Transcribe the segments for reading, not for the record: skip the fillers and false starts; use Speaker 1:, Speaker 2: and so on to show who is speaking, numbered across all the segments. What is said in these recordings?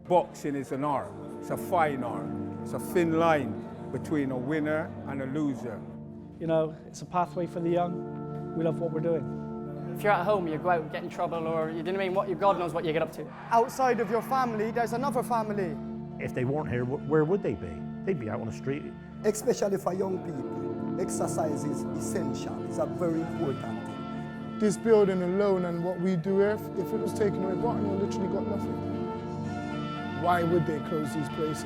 Speaker 1: Boxing is an art, it's a fine art. It's a thin line between a winner and a loser.
Speaker 2: You know, it's a pathway for the young. We love what we're doing.
Speaker 3: If you're at home, you go out and get in trouble, or you didn't mean what God knows what you get up to.
Speaker 4: Outside of your family, there's another family.
Speaker 5: If they weren't here, where would they be? They'd be out on the street.
Speaker 6: Especially for young people, exercise is essential. It's a very important thing.
Speaker 7: This building alone and what we do here, if it was taken away, Barton Hill literally got nothing. Why would they close these places?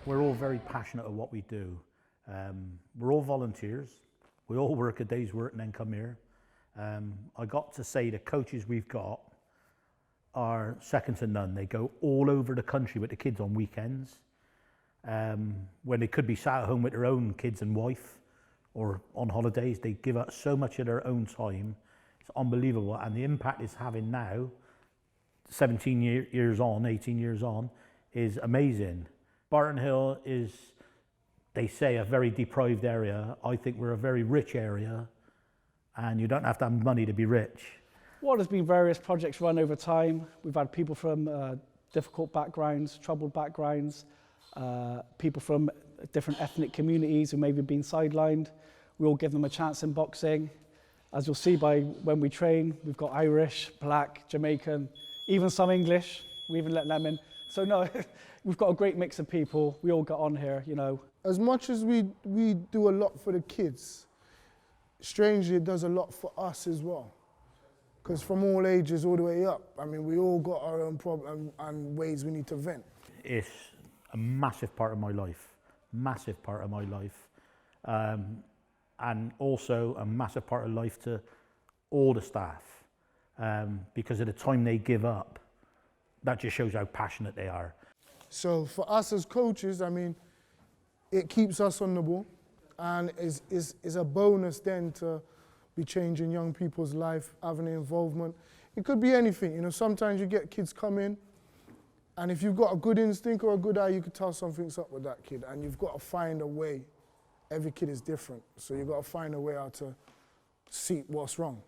Speaker 5: We're all very passionate at what we do. We're all volunteers. We all work a day's work and then come here. I got to say the coaches we've got are second to none. They go all over the country with the kids on weekends, when they could be sat at home with their own kids and wife or on holidays. They give up so much of their own time. It's unbelievable. And the impact it's having now, 17 years on, 18 years on, is amazing. Barton Hill is, they say, a very deprived area. I think we're a very rich area, and you don't have to have money to be rich.
Speaker 2: Well, there's been various projects run over time. We've had people from difficult backgrounds, troubled backgrounds, people from different ethnic communities who maybe have been sidelined. We all give them a chance in boxing. As you'll see by when we train, we've got Irish, Black, Jamaican, even some English. We even let them in. So no, we've got a great mix of people. We all got on here, you know.
Speaker 7: As much as we do a lot for the kids, strangely it does a lot for us as well. Because from all ages all the way up, I mean, we all got our own problems and ways we need to vent.
Speaker 5: It's a massive part of my life, massive part of my life. And also a massive part of life to all the staff, because of the time they give up. That just shows how passionate they are.
Speaker 7: So for us as coaches, I mean, it keeps us on the ball, and is a bonus then to be changing young people's life, having an involvement. It could be anything, you know, sometimes you get kids come in, and if you've got a good instinct or a good eye, you could tell something's up with that kid, and you've got to find a way. Every kid is different, so you've got to find a way how to see what's wrong.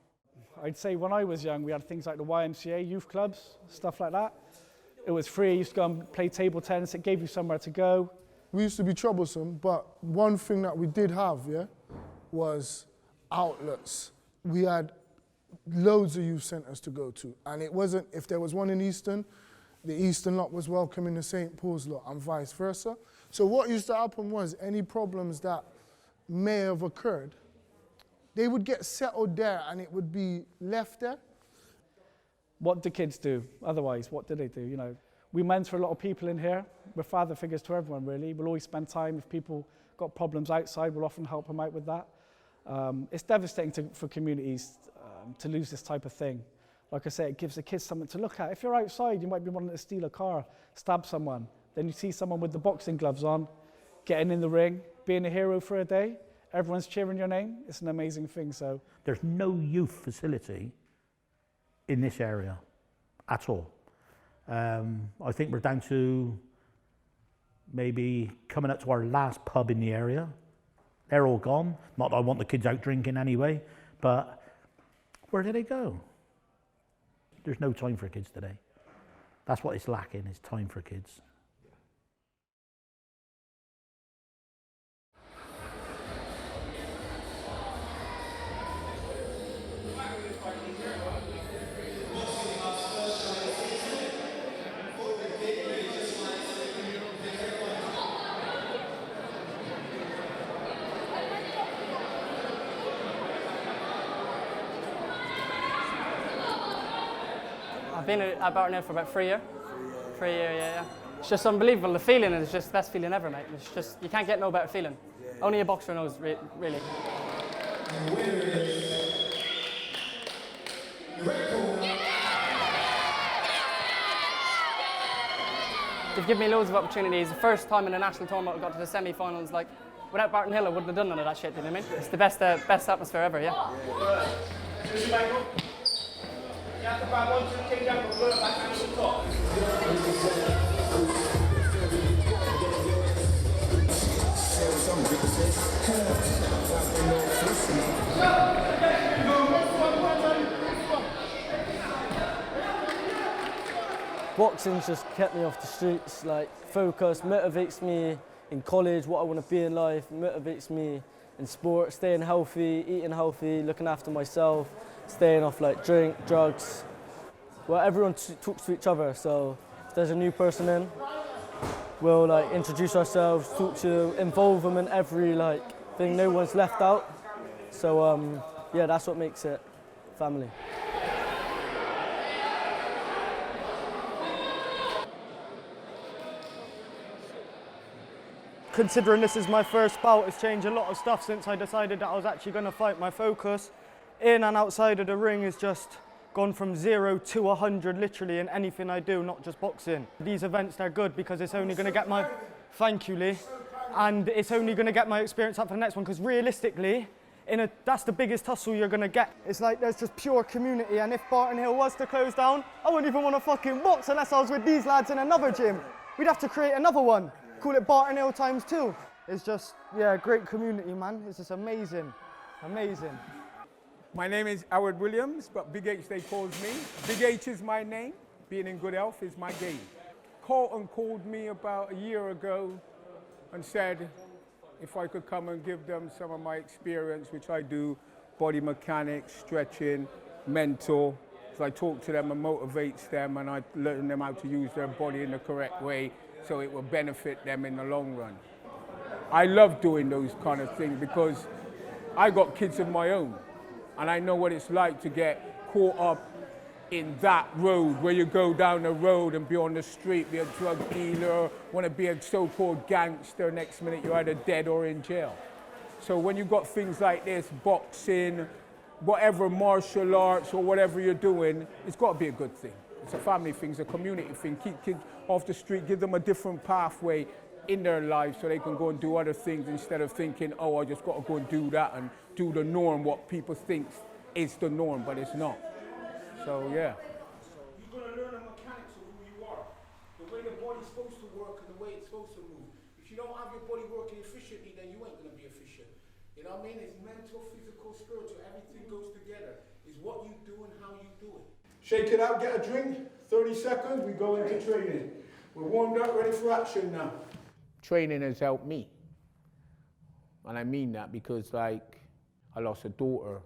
Speaker 2: I'd say when I was young, we had things like the YMCA, youth clubs, stuff like that. It was free, you used to go and play table tennis, it gave you somewhere to go.
Speaker 7: We used to be troublesome, but one thing that we did have, was outlets. We had loads of youth centres to go to, and it wasn't, if there was one in Easton, the Easton lot was welcoming the St. Paul's lot and vice versa. So what used to happen was any problems that may have occurred, they would get settled there and it would be left there.
Speaker 2: What do kids do otherwise? What do they do? You know, we mentor a lot of people in here. We're father figures to everyone, really. We'll always spend time. If people got problems outside, we'll often help them out with that. It's devastating for communities to lose this type of thing. Like I say, it gives the kids something to look at. If you're outside, you might be wanting to steal a car, stab someone. Then you see someone with the boxing gloves on, getting in the ring, being a hero for a day. Everyone's cheering your name. It's an amazing thing. So
Speaker 5: there's no youth facility in this area at all. I think we're down to maybe coming up to our last pub in the area. They're all gone. Not that I want the kids out drinking anyway, but where do they go? There's no time for kids today. That's what it's lacking, is time for kids.
Speaker 3: I've been at Barton Hill for about 3 years. 3 years, yeah. It's just unbelievable. The feeling is just the best feeling ever, mate. It's just, you can't get no better feeling. Only a boxer knows, really. They've given me loads of opportunities. The first time in a national tournament I got to the semi-finals, like, without Barton Hill, I wouldn't have done none of that shit, you know what I mean? It's the best atmosphere ever, yeah.
Speaker 8: Boxing's just kept me off the streets, like focus, motivates me in college, what I want to be in life, motivates me in sport, staying healthy, eating healthy, looking after myself, staying off like drink, drugs. Well, everyone talks to each other, so if there's a new person in, we'll like introduce ourselves, talk to, involve them in every like thing, no one's left out. So yeah, that's what makes it family.
Speaker 4: Considering this is my first bout, it's changed a lot of stuff since I decided that I was actually going to fight. My focus in and outside of the ring has just gone from 0 to 100 literally in anything I do, not just boxing. These events, they're good because it's only going to get my, thank you Lee, and it's only going to get my experience up for the next one, because realistically, that's the biggest hustle you're going to get. It's like there's just pure community, and if Barton Hill was to close down, I wouldn't even want to fucking box unless I was with these lads in another gym. We'd have to create another one. Call it Barton Hill ×2. It's just, yeah, great community, man. It's just amazing, amazing.
Speaker 1: My name is Howard Williams, but Big H they calls me. Big H is my name. Being in good health is my game. Colton called me about a year ago and said if I could come and give them some of my experience, which I do, body mechanics, stretching, mental. So I talk to them and motivates them, and I learn them how to use their body in the correct way so it will benefit them in the long run. I love doing those kind of things because I got kids of my own, and I know what it's like to get caught up in that road where you go down the road and be on the street, be a drug dealer, want to be a so-called gangster, next minute you're either dead or in jail. So when you've got things like this, boxing, whatever martial arts or whatever you're doing, it's got to be a good thing. It's a family thing, it's a community thing. Keep kids off the street, give them a different pathway in their lives so they can go and do other things instead of thinking, oh, I just got to go and do that and do the norm, what people think is the norm, but it's not. So, yeah. You're going to learn the mechanics of who you are, the way the body's supposed to work and the way it's supposed to move. If you don't have your body working efficiently, then you ain't going to be efficient. You know what I mean? It's mental, physical, spiritual, everything goes together. It's what you do and how you do it. Shake it out, get a drink, 30 seconds, we go into training. We're warmed up, ready for action now. Training has helped me. And I mean that because, like, I lost a daughter.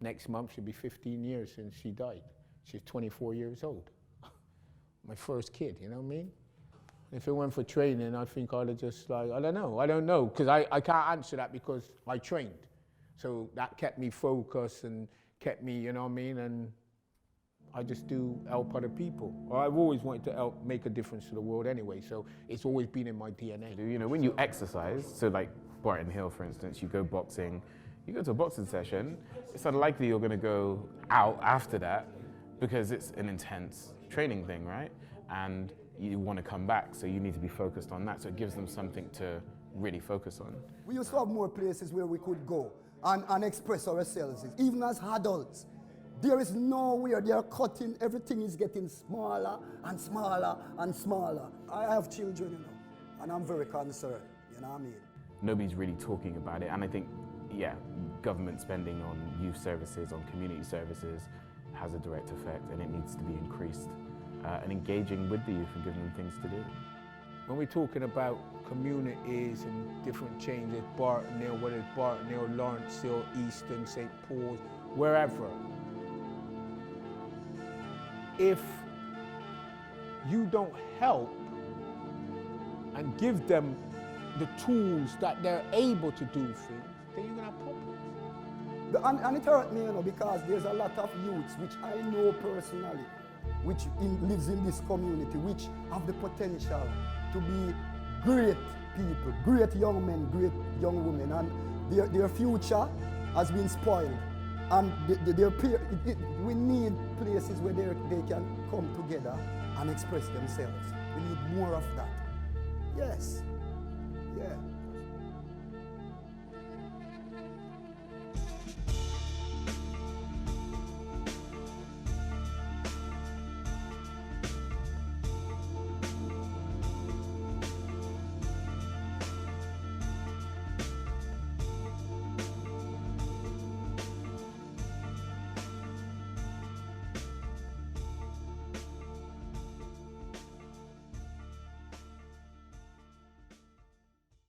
Speaker 1: Next month, she'll be 15 years since she died. She's 24 years old. My first kid, you know what I mean? If it went for training, I think I'd have just like, I don't know, because I can't answer that because I trained. So that kept me focused and kept me, you know what I mean? And I just do help other people. I've always wanted to help make a difference to the world anyway, so it's always been in my DNA.
Speaker 9: You know, when you exercise, so like Barton Hill, for instance, you go boxing, you go to a boxing session, it's unlikely you're going to go out after that because it's an intense training thing, right? And you want to come back, so you need to be focused on that. So it gives them something to really focus on.
Speaker 6: We used to have more places where we could go and express ourselves. Even as adults, there is nowhere they are cutting, everything is getting smaller and smaller and smaller. I have children, you know, and I'm very concerned, you know what I mean?
Speaker 9: Nobody's really talking about it, and I think, yeah, government spending on youth services, on community services, has a direct effect, and it needs to be increased. And engaging with the youth and giving them things to do.
Speaker 1: When we're talking about communities and different changes, Barton Hill, whether it's Barton Hill, Lawrence Hill, Easton, St. Paul's, wherever, if you don't help and give them the tools that they're able to do things, then you're going to have problems.
Speaker 6: And it hurt me, you know, because there's a lot of youths, which I know personally, which lives in this community, which have the potential to be great people, great young men, great young women, and their future has been spoiled. And we need places where they can come together and express themselves. We need more of that. Yes. Yeah.